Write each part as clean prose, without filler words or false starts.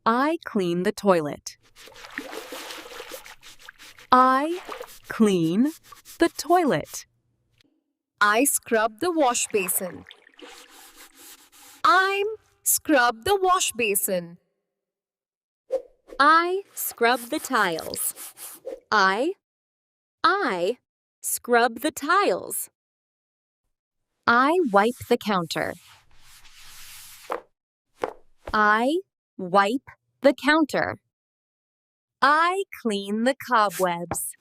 I clean the toilet. I clean the toilet. I scrub the wash basin. I'm scrub the wash basin. I scrub the tiles. I scrub the tiles. I wipe the counter. I wipe the counter. I clean the cobwebs.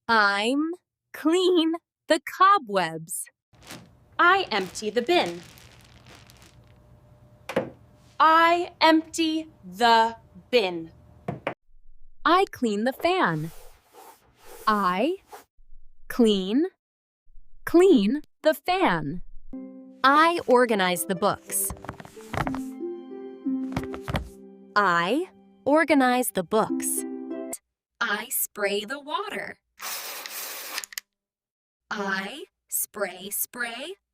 I'm clean the cobwebs. I empty the bin. I empty the bin. I clean the fan. I clean the fan. I organize the books. I organize the books. I spray the water. I spray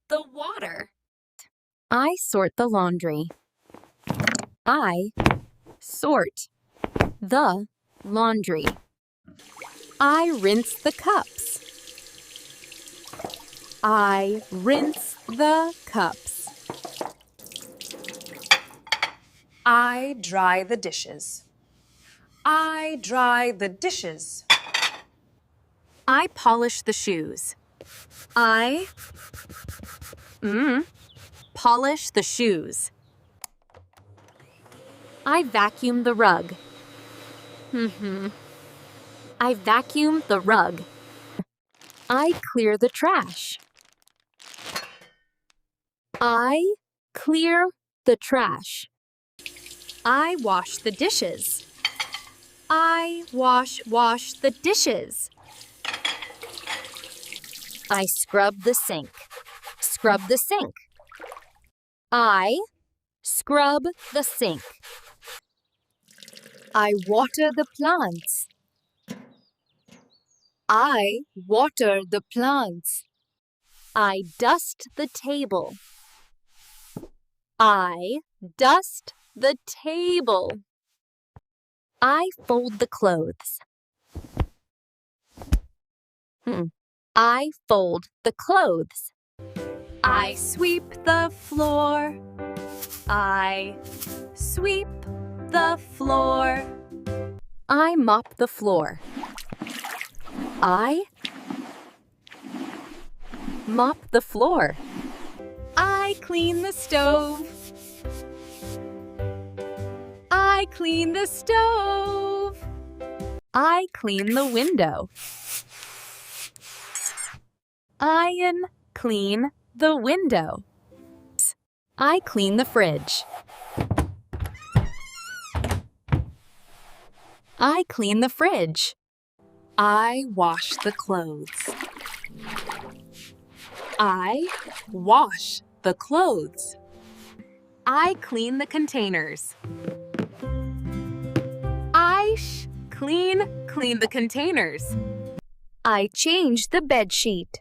the water. I sort the laundry. I sort the laundry. I rinse the cups. I rinse the cups. I dry the dishes. I dry the dishes. I polish the shoes. I polish the shoes. I vacuum the rug. I vacuum the rug. I clear the trash. I clear the trash. I wash the dishes. I wash the dishes. I scrub the sink. Scrub the sink. I scrub the sink. I water the plants. I water the plants. I dust the table. I dust the table. I fold the clothes. I fold the clothes. I sweep the floor. I sweep the floor. I mop the floor. I mop the floor. I clean the stove. I clean the stove. I clean the window. I clean the window. I clean the fridge. I clean the fridge. I wash the clothes. I wash the clothes. I clean the containers. I clean the containers. I change the bed sheet.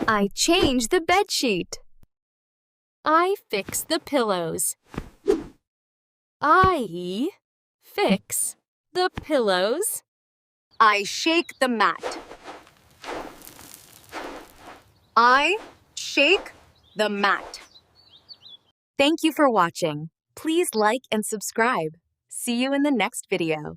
I change the bed sheet. I fix the pillows. I fix the pillows. I shake the mat. I shake the mat. Thank you for watching. Please like and subscribe. See you in the next video.